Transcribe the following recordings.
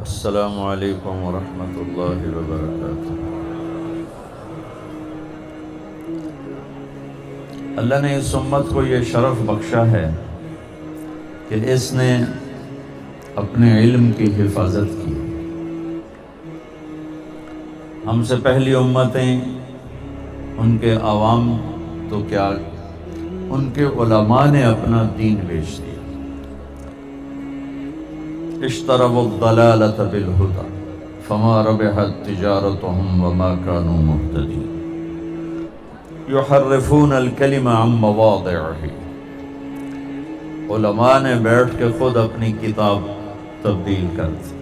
السلام علیکم ورحمۃ اللہ وبرکاتہ۔ اللہ نے اس امت کو یہ شرف بخشا ہے کہ اس نے اپنے علم کی حفاظت کی۔ ہم سے پہلی امتیں، ان کے عوام تو کیا، ان کے علماء نے اپنا دین بیچ دیا۔ اشتروا الضلالة بالهدى فما ربحت تجارتهم وما كانوا مهتدين يحرفون الكلم عن مواضعه۔ علماء نے بیٹھ کے خود اپنی کتاب تبدیل کر دی،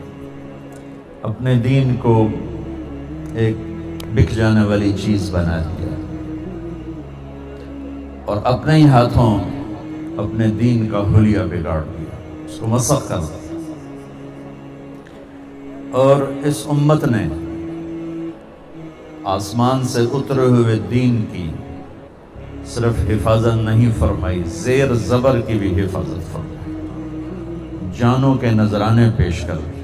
اپنے دین کو ایک بک جانے والی چیز بنا دیا، اور اپنے ہی ہاتھوں اپنے دین کا حلیہ بگاڑ دیا، اس کو مسخ کر دیا۔ اور اس امت نے آسمان سے اترے ہوئے دین کی صرف حفاظت نہیں فرمائی، زیر زبر کی بھی حفاظت فرمائی، جانوں کے نذرانے پیش کر دی۔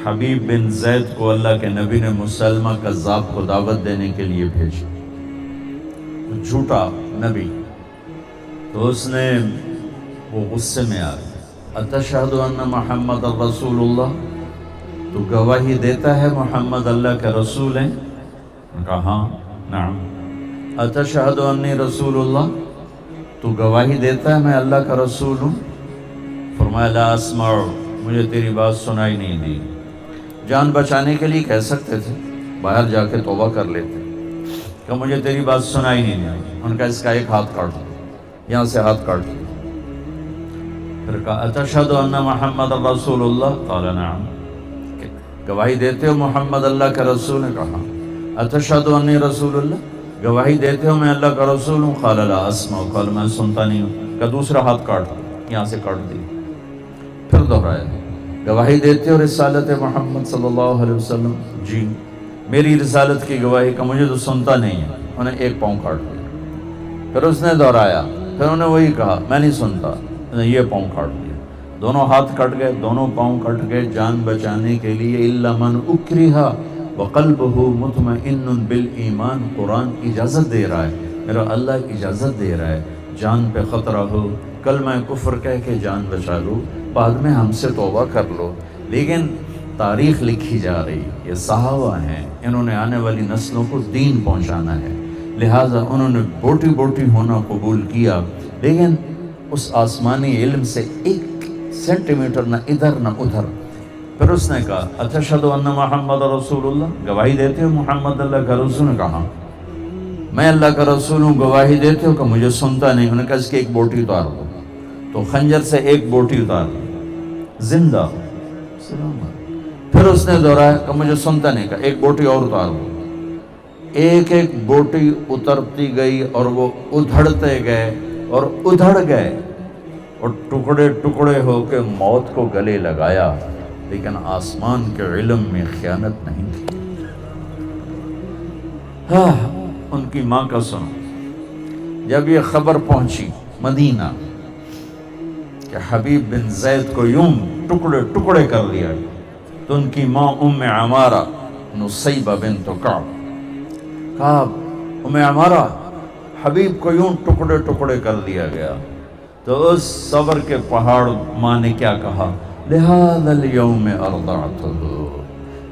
حبیب بن زید کو اللہ کے نبی نے مسلمہ کذاب کو دعوت دینے کے لیے بھیجا، جھوٹا نبی، تو اس نے وہ غصے میں آ گیا، اتشہد ان محمد رسول اللہ، تو گواہی دیتا ہے محمد اللہ کے رسول ہیں؟ انہوں نے کہا ہاں، نعم۔ اتشہد انی رسول اللہ، تو گواہی دیتا ہے میں اللہ کا رسول ہوں؟ فرمایا لا اسمع، مجھے تیری بات سنائی نہیں دی۔ جان بچانے کے لیے کہہ سکتے تھے، باہر جا کے توبہ کر لیتے کہ مجھے تیری بات سنائی نہیں دی۔ ان کا اس کا ایک ہاتھ کاٹ دو، یہاں سے ہاتھ کاٹ دو۔ پھر کہا اتشہد ان محمد رسول اللہ، قال نعم، گواہی دیتے ہو محمد اللہ کا رسول؟ نے کہا اتشہد انی رسول اللہ، گواہی دیتے ہو میں اللہ کا رسول ہوں؟ قال لا اسمع، قال میں سنتا نہیں ہوں۔ کہ دوسرا ہاتھ کاٹ دو، یہاں سے کاٹ دی۔ پھر دہرایا گواہی دیتے ہو رسالت محمد صلی اللہ علیہ وسلم؟ جی، میری رسالت کی گواہی کا مجھے تو سنتا نہیں ہے۔ انہیں ایک پاؤں کاٹ دیا۔ پھر اس نے دہرایا، پھر انہوں نے وہی کہا میں نہیں سنتا، یہ پاؤں کاٹ دیا۔ دونوں ہاتھ کٹ گئے، دونوں پاؤں کٹ گئے جان بچانے کے لیے۔ الا من اکرہ وقلبہ مطمئن بالایمان، قرآن اجازت دے رہا ہے، میرا اللہ اجازت دے رہا ہے، جان پہ خطرہ ہو، کلمہ کفر کہہ کے جان بچا لو، بعد میں ہم سے توبہ کر لو۔ لیکن تاریخ لکھی جا رہی، یہ صحابہ ہیں، انہوں نے آنے والی نسلوں کو دین پہنچانا ہے، لہٰذا انہوں نے بوٹی بوٹی ہونا قبول کیا، لیکن اس آسمانی علم سے ایک سینٹی میٹر نہ ادھر نہ ادھر۔ پھر اس نے کہا اتشہد ان محمد رسول اللہ، گواہی دیتے ہو محمد اللہ کا رسول؟ نے کہا میں اللہ کا رسول ہوں، گواہی دیتے ہو؟ کہ مجھے سنتا نہیں۔ انہوں نے کہا اس کی ایک بوٹی اتار دو، تو خنجر سے ایک بوٹی اتار دی، زندہ۔ پھر اس نے دہرایا کہ مجھے سنتا نہیں، کہا ایک بوٹی اور اتار دو۔ ایک ایک بوٹی اترتی گئی اور وہ ادھڑتے گئے اور ادھڑ گئے، اور ٹکڑے ٹکڑے ہو کے موت کو گلے لگایا، لیکن آسمان کے علم میں خیانت نہیں تھی۔ ان کی ماں کا سنو، جب یہ خبر پہنچی مدینہ کہ حبیب بن زید کو یوں ٹکڑے ٹکڑے کر دیا، تو ان کی ماں ام عمارہ نصیبہ بنت کعب، کہا ام عمارہ حبیب کو یوں ٹکڑے ٹکڑے کر دیا گیا۔ تو اس صبر کے پہاڑ ماں نے کیا کہا، لہذا اليوم ارضعتہ،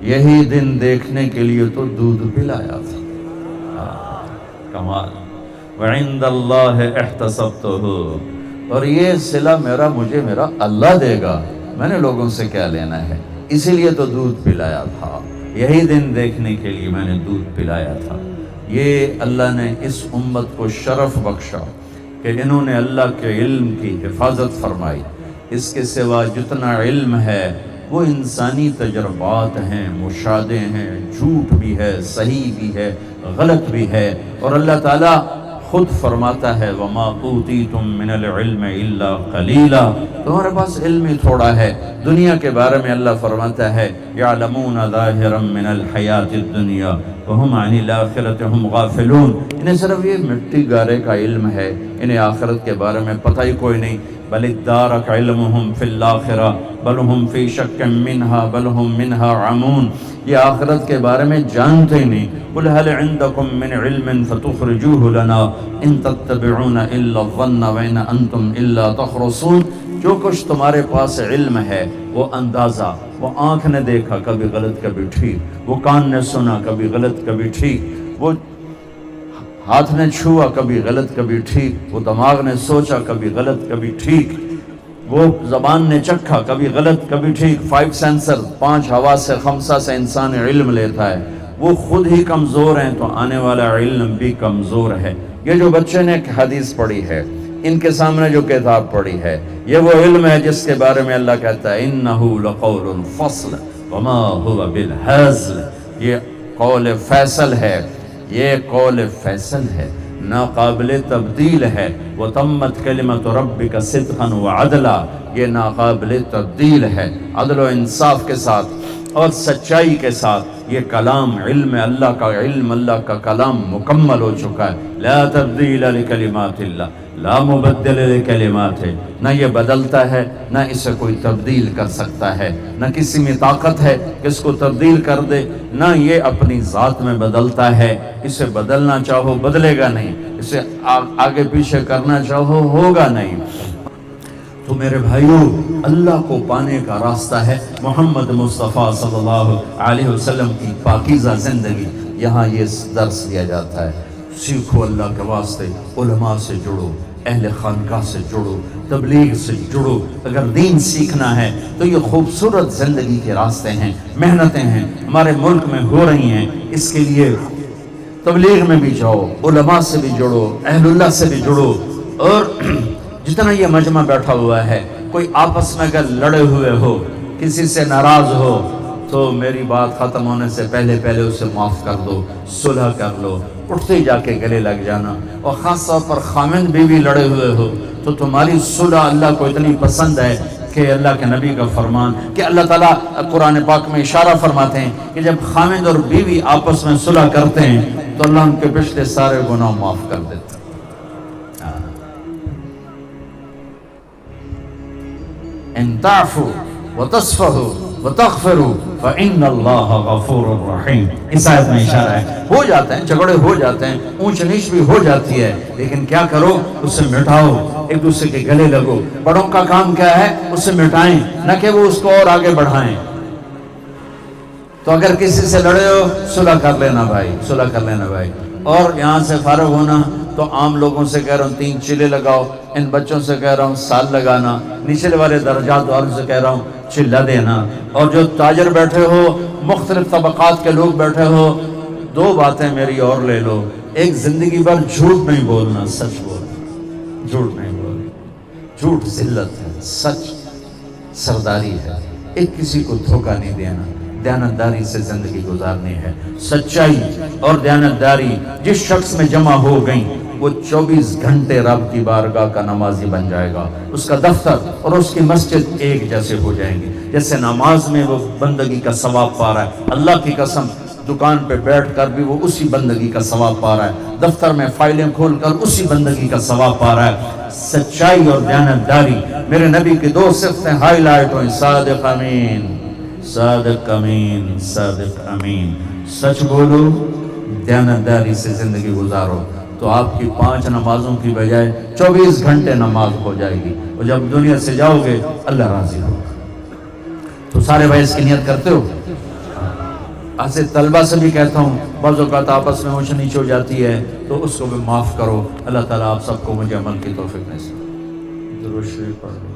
یہی دن دیکھنے کے لیے تو دودھ پلایا تھا۔ کمال، وعند اللہ احتسبتہ، اور یہ صلہ مجھے میرا اللہ دے گا، میں نے لوگوں سے کیا لینا ہے، اسی لیے تو دودھ پلایا تھا، یہی دن دیکھنے کے لیے میں نے دودھ پلایا تھا۔ یہ اللہ نے اس امت کو شرف بخشا کہ انہوں نے اللہ کے علم کی حفاظت فرمائی۔ اس کے سوا جتنا علم ہے وہ انسانی تجربات ہیں، مشاہدے ہیں، جھوٹ بھی ہے، صحیح بھی ہے، غلط بھی ہے، اور اللہ تعالیٰ خود فرماتا ہے وَمَا أُوتِيتُم مِّنَ الْعِلْمِ إِلَّا قَلِيلًا، تمہارے پاس علم ہی تھوڑا ہے۔ دنیا کے بارے میں اللہ فرماتا ہے يَعْلَمُونَ ظَاهِرًا مِّنَ الْحَيَاةِ الدُّنْيَا وہم عن الآخرۃ ہم غافلون، انہیں صرف یہ مٹی گارے کا علم ہے، انہیں آخرت کے بارے میں پتہ ہی کوئی نہیں۔ بل ادارک علمہم فی الآخرہ بل ہم فی شک منہا بل ہم منہا عمون، یہ آخرت کے بارے میں جانتے ہی نہیں۔ قل هل عندکم من علم فتخرجوه لنا ان تتبعون الا الظن وان انتم الا تخرصون، جو کچھ تمہارے پاس علم ہے وہ اندازہ، وہ آنکھ نے دیکھا کبھی غلط کبھی ٹھیک، وہ کان نے سنا کبھی غلط کبھی ٹھیک، وہ ہاتھ نے چھوا کبھی غلط کبھی ٹھیک، وہ دماغ نے سوچا کبھی غلط کبھی ٹھیک، وہ زبان نے چکھا کبھی غلط کبھی ٹھیک۔ 5 سینسر، 5 حواس خمسہ سے انسان علم لیتا ہے، وہ خود ہی کمزور ہیں تو آنے والا علم بھی کمزور ہے۔ یہ جو بچے نے ایک حدیث پڑھی ہے، ان کے سامنے جو کتاب پڑھی ہے، یہ وہ علم ہے جس کے بارے میں اللہ کہتا ہے اِنَّهُ لَقَوْلٌ فَصْلٌ وَمَا هُوَ بِالْهَزْلِ، یہ قول فیصل ہے، یہ قول فیصل ہے، ناقابل تبدیل ہے۔ وَتَمَّتْ كَلِمَةُ رَبِّكَ صِدْقًا وَعَدْلًا، یہ ناقابل تبدیل ہے، عدل و انصاف کے ساتھ اور سچائی کے ساتھ۔ یہ کلام علم اللہ کا، علم اللہ کا کلام مکمل ہو چکا ہے۔ لا تبدیل لکلمات اللہ، لا مبدل لکلمات، نہ یہ بدلتا ہے نہ اسے کوئی تبدیل کر سکتا ہے، نہ کسی میں طاقت ہے کہ اس کو تبدیل کر دے، نہ یہ اپنی ذات میں بدلتا ہے، اسے بدلنا چاہو بدلے گا نہیں، اسے آگے پیچھے کرنا چاہو ہوگا نہیں۔ تو میرے بھائیوں، اللہ کو پانے کا راستہ ہے محمد مصطفیٰ صلی اللہ علیہ وسلم کی پاکیزہ زندگی۔ یہاں یہ درس دیا جاتا ہے، سیکھو اللہ کے واسطے، علماء سے جڑو، اہل خانقاہ سے جڑو، تبلیغ سے جڑو۔ اگر دین سیکھنا ہے تو یہ خوبصورت زندگی کے راستے ہیں، محنتیں ہیں، ہمارے ملک میں ہو رہی ہیں، اس کے لیے تبلیغ میں بھی جاؤ، علماء سے بھی جڑو، اہل اللہ سے بھی جڑو۔ اور جتنا یہ مجمع بیٹھا ہوا ہے، کوئی آپس میں اگر لڑے ہوئے ہو، کسی سے ناراض ہو، تو میری بات ختم ہونے سے پہلے اسے معاف کر دو، صلح کر لو، اٹھتے جا کے گلے لگ جانا۔ اور خاص طور پر خامند بیوی لڑے ہوئے ہو تو تمہاری صلح اللہ کو اتنی پسند ہے کہ اللہ کے نبی کا فرمان کہ اللہ تعالیٰ قرآن پاک میں اشارہ فرماتے ہیں کہ جب خامند اور بیوی آپس میں صلح کرتے ہیں تو اللہ ان کے پچھلے سارے گناہ معاف کر دیتے ہیں۔ ان تعفوا وتصفحوا وتغفروا فإن اللہ غفور الرحیم، اس آیت میں اشارہ ہے۔ ہو جاتے ہیں جھگڑے، ہو جاتے ہیں، اونچ نیچ بھی ہو جاتی ہے، لیکن کیا کرو، اسے مٹاؤ، ایک دوسرے کے گلے لگو۔ بڑوں کا کام کیا ہے، اسے مٹائیں، نہ کہ وہ اس کو اور آگے بڑھائیں۔ تو اگر کسی سے لڑے ہو، صلح کر لینا بھائی، صلح کر لینا بھائی۔ اور یہاں سے فارغ ہونا تو عام لوگوں سے کہہ رہا ہوں 3 چلے لگاؤ، ان بچوں سے کہہ رہا ہوں سال لگانا، نچلے والے درجات والوں سے کہہ رہا ہوں چلہ دینا۔ اور جو تاجر بیٹھے ہو، مختلف طبقات کے لوگ بیٹھے ہو، 2 باتیں میری اور لے لو۔ ایک، زندگی بھر جھوٹ نہیں بولنا، سچ بولنا، جھوٹ نہیں بولنا۔ جھوٹ ذلت ہے، سچ سرداری ہے، ایک کسی کو دھوکہ نہیں دینا، دیانتداری سے زندگی گزارنی ہے۔ سچائی اور دیانتداری جس شخص میں جمع ہو گئیں، وہ 24 گھنٹے رب کی بارگاہ کا نمازی بن جائے گا، اس کا دفتر اور اس کی مسجد ایک جیسے ہو جائیں گے۔ جیسے نماز میں وہ بندگی کا ثواب پا رہا ہے، اللہ کی قسم دکان پہ بیٹھ کر بھی وہ اسی بندگی کا ثواب پا رہا ہے، دفتر میں فائلیں کھول کر اسی بندگی کا ثواب پا رہا ہے۔ سچائی اور دیانتداری، میرے نبی کی 2 صفتیں ہائی لائٹ ہوئیں، صادق امین، صادق امین، صادق امین۔ سچ بولو، دیانتداری سے زندگی گزارو، تو آپ کی 5 نمازوں کی بجائے 24 گھنٹے نماز ہو جائے گی، اور جب دنیا سے جاؤ گے اللہ راضی ہوگا۔ تو سارے بھائی اس کی نیت کرتے ہو؟ ایسے طلبہ سے بھی کہتا ہوں، بعض اوقات آپس میں اونچ نیچ ہو جاتی ہے تو اس کو بھی معاف کرو۔ اللہ تعالیٰ آپ سب کو مجھے عمل کی توفیق نصیب۔ درود شریف پڑھ لو۔